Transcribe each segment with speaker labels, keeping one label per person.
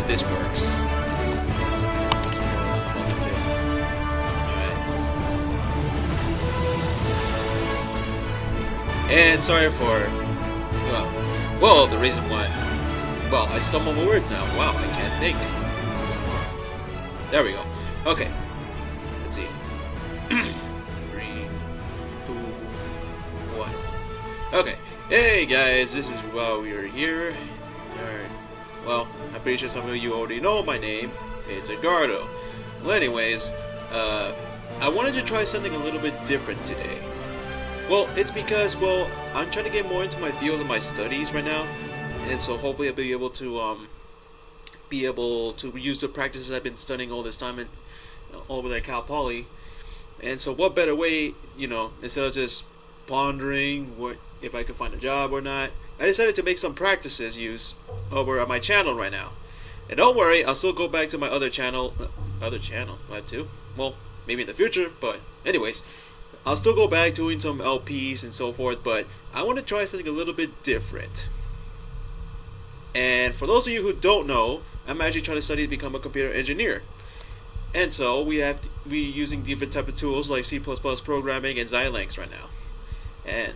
Speaker 1: this works. And sorry for, well, the reason why, well, I stumble my words now. Wow, I can't think. There we go. Okay, let's see. 3, 2, 1. Okay, hey guys, this is wowviewer here. Alright, well, I'm pretty sure some of you already know my name. It's Edgardo. Well, anyways, I wanted to try something a little bit different today. Well, it's because, well, I'm trying to get more into my field of my studies right now, and so hopefully I'll be able to use the practices I've been studying all this time over there at Cal Poly. And so what better way, you know, instead of just pondering what if I could find a job or not, I decided to make some practices use over on my channel right now. And don't worry, I'll still go back to my other channel, that too. Well, maybe in the future, but anyways, I'll still go back doing some LPs and so forth, but I want to try something a little bit different. And for those of you who don't know, I'm actually trying to study to become a computer engineer. And so we're using different type of tools like C++ programming and Xilinx right now. And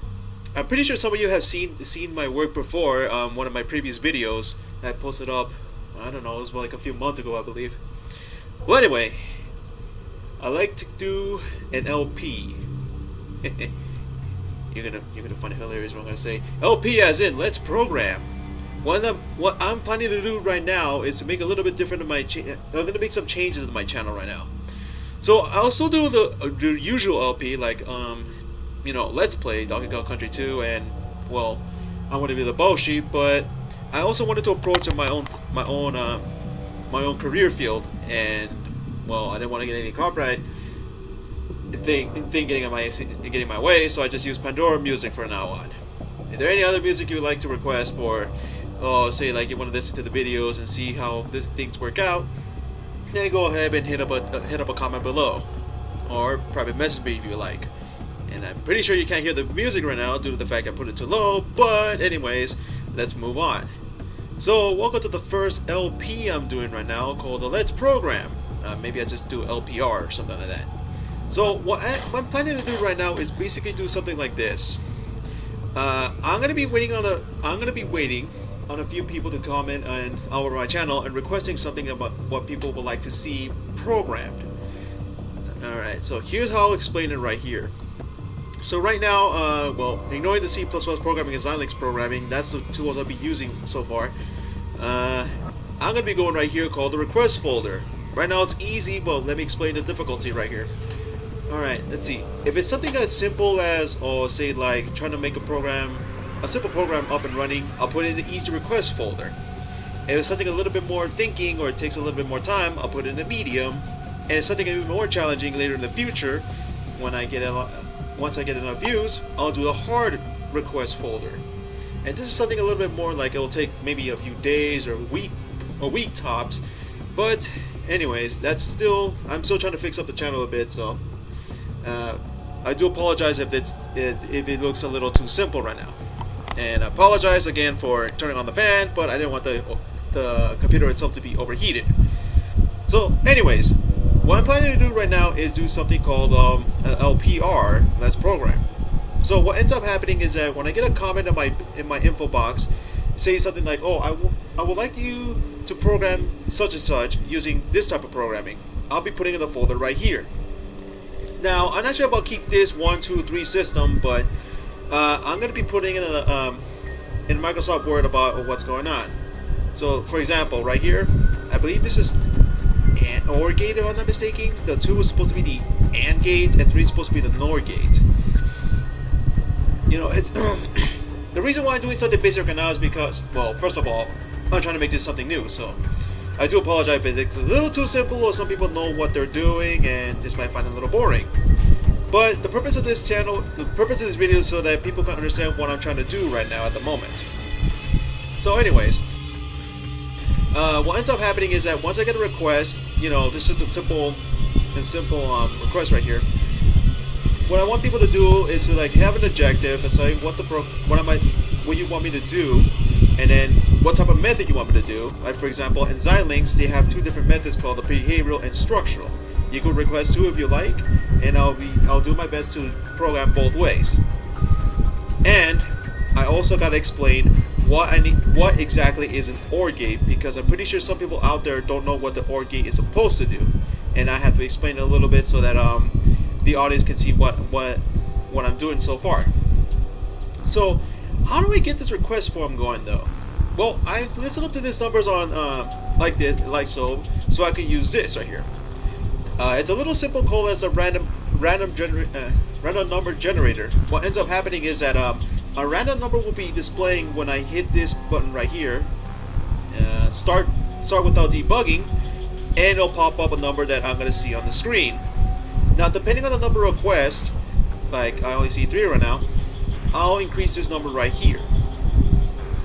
Speaker 1: I'm pretty sure some of you have seen my work before. One of my previous videos I posted up, I don't know, it was like a few months ago, I believe. Well, anyway, I like to do an LP. You're gonna find it hilarious what I'm gonna say. LP as in let's program. What I'm planning to do right now is to make a little bit different of my I'm gonna make some changes to my channel right now. So I'll still do the usual LP, like you know, Let's Play Donkey Kong Country 2, and well, I want to be the bow sheep, but I also wanted to approach my own career field, and well, I didn't want to get any copyright thing getting in my way, so I just use Pandora music from now on. Is there any other music you would like to request for, say like you want to listen to the videos and see how these things work out? Then go ahead and hit up a comment below, or private message me if you like. And I'm pretty sure you can't hear the music right now due to the fact I put it too low, but anyways, let's move on. So welcome to the first LP I'm doing right now called the Let's Program. Maybe I just do LPR or something like that. So what I'm planning to do right now is basically do something like this. I'm gonna be waiting on a few people to comment over my channel and requesting something about what people would like to see programmed. Alright, so here's how I'll explain it right here. So right now, well, ignoring the C++ programming and Xilinx programming, that's the tools I'll be using so far. I'm gonna be going right here called the request folder. Right now it's easy, but let me explain the difficulty right here. Alright, let's see. If it's something as simple as, or say like trying to make a simple program up and running, I'll put it in the easy request folder. If it's something a little bit more thinking, or it takes a little bit more time, I'll put it in the medium. And it's something even more challenging later in the future, when once I get enough views, I'll do the hard request folder. And this is something a little bit more like it'll take maybe a few days or a week tops. But anyways, I'm still trying to fix up the channel a bit, so I do apologize if it looks a little too simple right now. And I apologize again for turning on the fan, but I didn't want the computer itself to be overheated. So anyways, what I'm planning to do right now is do something called an LPR, Let's Program. So what ends up happening is that when I get a comment in my info box, say something like, oh, I would like you to program such and such using this type of programming, I'll be putting in the folder right here. Now, I'm not sure about keep this 1, 2, 3 system, but I'm going to be putting in in Microsoft Word about what's going on. So, for example, right here, I believe this is an OR gate, if I'm not mistaken. The 2 is supposed to be the AND gate, and 3 is supposed to be the NOR gate. You know, it's the reason why I'm doing something basic right now is because, well, first of all, I'm trying to make this something new, so I do apologize if it's a little too simple, or some people know what they're doing and this might find it a little boring. But the purpose of this channel, the purpose of this video is so that people can understand what I'm trying to do right now at the moment. So anyways, what ends up happening is that once I get a request, you know, this is a simple request right here. What I want people to do is to like have an objective and say what you want me to do, and then what type of method you want me to do. Like for example, in Xilinx, they have two different methods called the behavioral and structural. You could request two if you like, and I'll do my best to program both ways. And I also gotta explain what exactly is an OR gate, because I'm pretty sure some people out there don't know what the OR gate is supposed to do, and I have to explain it a little bit so that the audience can see what I'm doing so far. So how do I get this request form going though? Well, I listened up to these numbers on like so I can use this right here. It's a little simple code as a random number generator. What ends up happening is that a random number will be displaying when I hit this button right here. Start without debugging, and it'll pop up a number that I'm gonna see on the screen. Now, depending on the number request, like I only see 3 right now, I'll increase this number right here.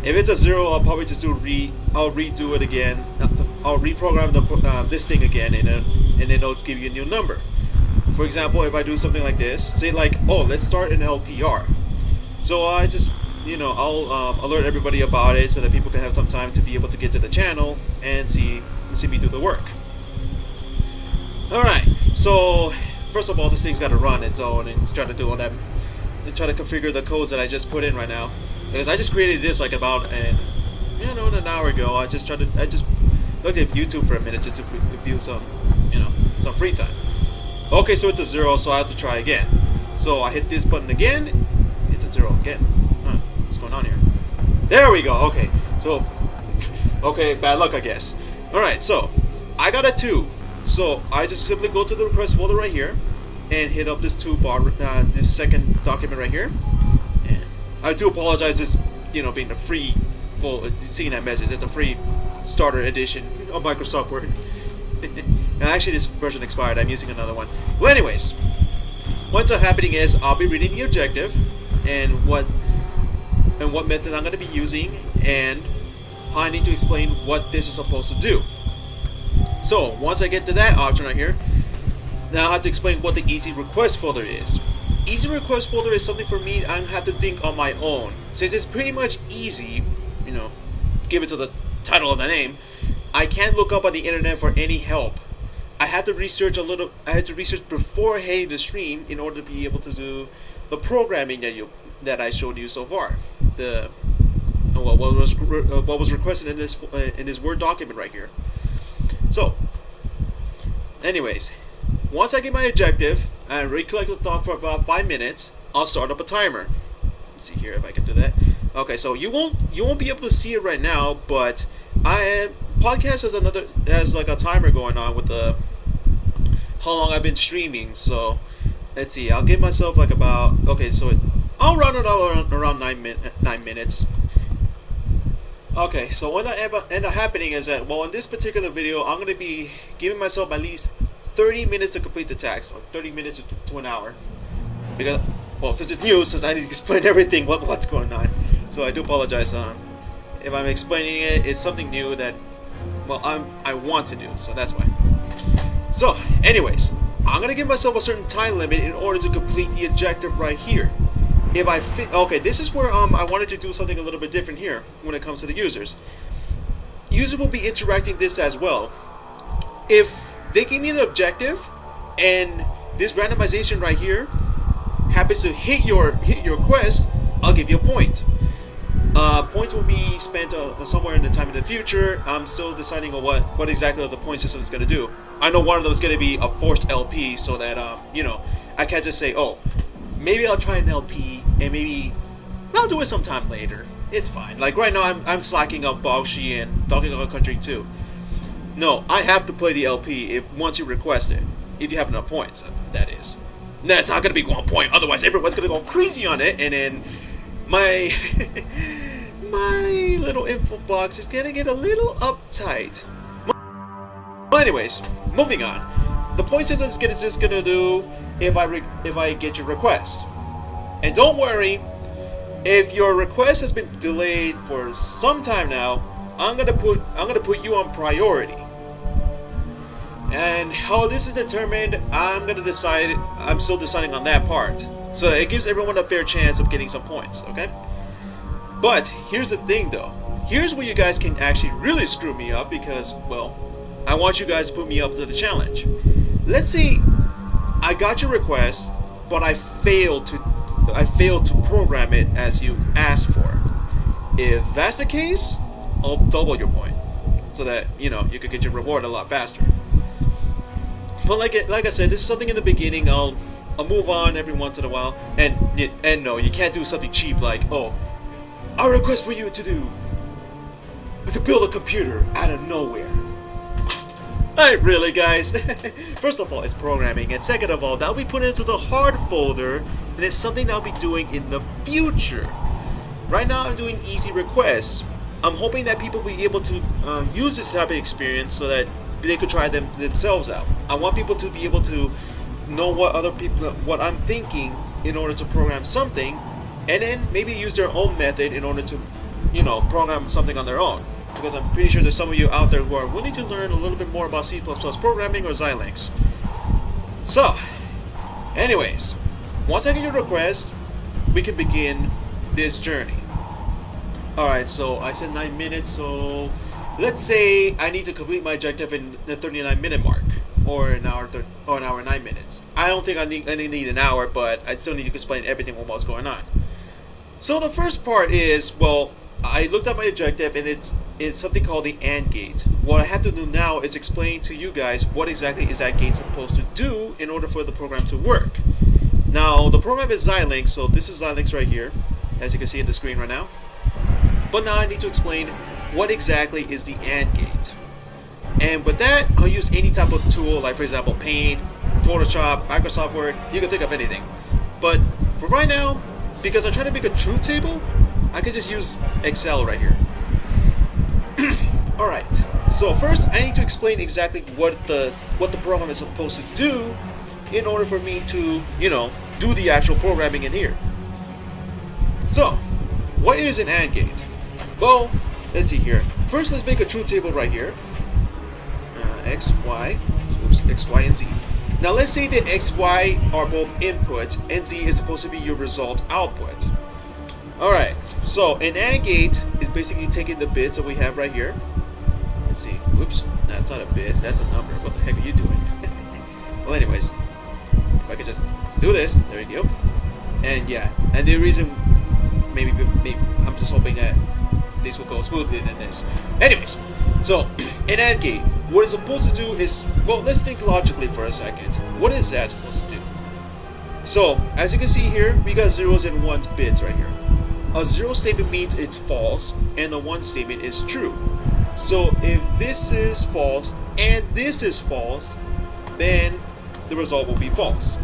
Speaker 1: If it's a 0, I'll probably just I'll redo it again. I'll reprogram this thing again, and then it'll give you a new number. For example, if I do something like this, say like, oh, let's start an LPR. So I just, I'll alert everybody about it so that people can have some time to be able to get to the channel and see me do the work. All right. So first of all, this thing's got to run its own and try to do all that, and try to configure the codes that I just put in right now. Because I just created this like about an hour ago. I just looked at YouTube for a minute just to review some free time. Okay, so it's a 0, so I have to try again. So I hit this button again. It's a 0 again. Huh, what's going on here? There we go. Okay, so okay, bad luck, I guess. All right, so I got a 2. So I just simply go to the request folder right here and hit up this toolbar, this second document right here. And I do apologize, this being a free seeing that message. It's a free starter edition of Microsoft Word. And actually, this version expired. I'm using another one. Well, anyways, what's happening is I'll be reading the objective and what method I'm going to be using and how I need to explain what this is supposed to do. So once I get to that option right here, now I have to explain what the easy request folder is. Easy request folder is something for me I have to think on my own. Since it's pretty much easy, give it to the title of the name, I can't look up on the internet for any help. I had to research before hitting the stream in order to be able to do the programming that I showed you so far. What was requested in this Word document right here. So, anyways, once I get my objective and recollect the thought for about 5 minutes, I'll start up a timer. Let's see here if I can do that. Okay, so you won't be able to see it right now, but podcast has like a timer going on with how long I've been streaming. So let's see, I'll give myself like about I'll run it all around 9 minutes. Okay, so what end up happening is that, well, in this particular video, I'm going to be giving myself at least 30 minutes to complete the task, or 30 minutes to an hour. Because, well, since it's new, since I need to explain everything, what's going on. So I do apologize. If I'm explaining it, it's something new that, well, I want to do, so that's why. So, anyways, I'm going to give myself a certain time limit in order to complete the objective right here. If I okay, this is where I wanted to do something a little bit different here when it comes to the users. Users will be interacting this as well. If they give me an objective and this randomization right here happens to hit your quest, I'll give you a point. Points will be spent somewhere in the time in the future. I'm still deciding on what exactly the point system is going to do. I know one of them is going to be a forced LP, so that I can't just say, oh, maybe I'll try an LP and maybe I'll do it sometime later. It's fine. Like right now, I'm slacking up Baoshi and Donkey Kong Country 2. No, I have to play the LP once you request it. If you have enough points, that is. No, it's not going to be 1 point. Otherwise, everyone's going to go crazy on it, and then my my little info box is going to get a little uptight. Well, anyways, moving on. The point system is just going to do if I get your request. And don't worry, if your request has been delayed for some time now, I'm gonna put you on priority. And how this is determined, I'm still deciding on that part. So it gives everyone a fair chance of getting some points, okay? But here's the thing though. here's where you guys can actually really screw me up, because, well, I want you guys to put me up to the challenge. Let's say I got your request, but I failed to program it as you asked for. If that's the case, I'll double your point, so that you could get your reward a lot faster. But like I said, this is something in the beginning. I'll move on every once in a while, and no, you can't do something cheap like, oh, our request for you to build a computer out of nowhere. Alright, really, guys? First of all, it's programming, and second of all, that'll be put into the hard folder, and it's something that I'll be doing in the future. Right now, I'm doing easy requests. I'm hoping that people will be able to use this type of experience so that they could try them themselves out. I want people to be able to know what I'm thinking in order to program something, and then maybe use their own method in order to, program something on their own. Because I'm pretty sure there's some of you out there who are willing to learn a little bit more about C++ programming or Xilinx. So, anyways, once I get your request, we can begin this journey. Alright, so I said 9 minutes, so let's say I need to complete my objective in the 39-minute mark, or an hour 9 minutes. I don't think I need an hour, but I still need to explain everything what's going on. So the first part is, well, I looked at my objective, and it's something called the AND gate. What I have to do now is explain to you guys what exactly is that gate supposed to do in order for the program to work. Now, the program is Xilinx, so this is Xilinx right here, as you can see on the screen right now. But now I need to explain what exactly is the AND gate. And with that, I'll use any type of tool, like for example, Paint, Photoshop, Microsoft Word. You can think of anything. But for right now, because I'm trying to make a truth table, I could just use Excel right here. Alright, so first I need to explain exactly what the program is supposed to do in order for me to, do the actual programming in here. So, what is an AND gate? Well, let's see here. First, let's make a truth table right here. X, Y, and Z. Now let's say that X, Y are both inputs, and Z is supposed to be your result output. Alright, so an AND gate is basically taking the bits that we have right here. Let's see, whoops, that's not a bit, that's a number. What the heck are you doing? Well, anyways, if I could just do this, there you go. And yeah, and the reason, maybe I'm just hoping that this will go smoothly than this. Anyways, so an AND gate, what it's supposed to do is, well, let's think logically for a second. What is that supposed to do? So, as you can see here, we got zeros and ones bits right here. A zero statement means it's false, and a one statement is true. So if this is false and this is false, then the result will be false.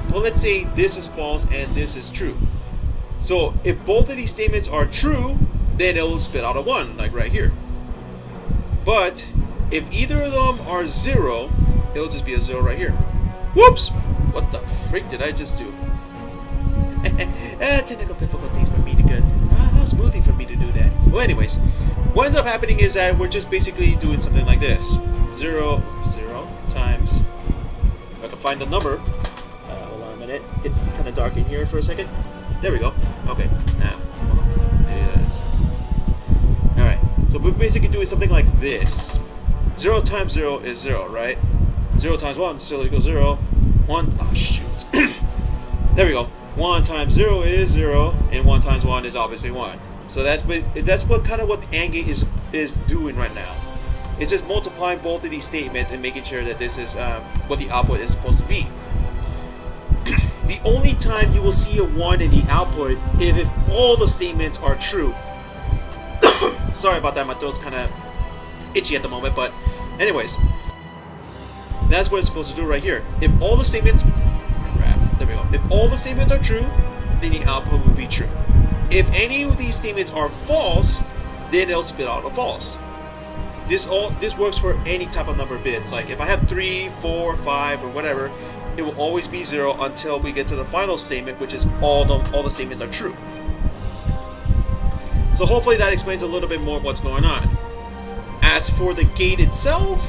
Speaker 1: Well, let's say this is false and this is true. So if both of these statements are true, then it will spit out a 1, like right here. But if either of them are 0, it'll just be a 0 right here. Whoops! What the freak did I just do? Technical difficulties for me to get. How smoothly for me to do that. Well, anyways, what ends up happening is that we're just basically doing something like this: 0, 0 times. If I can find the number. Hold on a minute. It's kind of dark in here for a second. There we go. Okay. Now, yes. All right. So we're basically doing something like this. 0 times 0 is 0, right? 0 times 1 still equals 0. 1. Oh shoot. There we go. 1 times 0 is 0, and 1 times 1 is obviously 1. So that's what kind of what the AND gate is doing right now. It's just multiplying both of these statements and making sure that this is what the output is supposed to be. The only time you will see a 1 in the output is if all the statements are true. Sorry about that, my throat's kind of itchy at the moment, but anyways, that's what it's supposed to do right here. If all the statements there we go. If all the statements are true, then the output will be true. If any of these statements are false, then it'll spit out a false. This works for any type of number of bits. Like if I have 3, 4, 5, or whatever, it will always be 0 until we get to the final statement, which is all the statements are true. So hopefully that explains a little bit more of what's going on. As for the gate itself,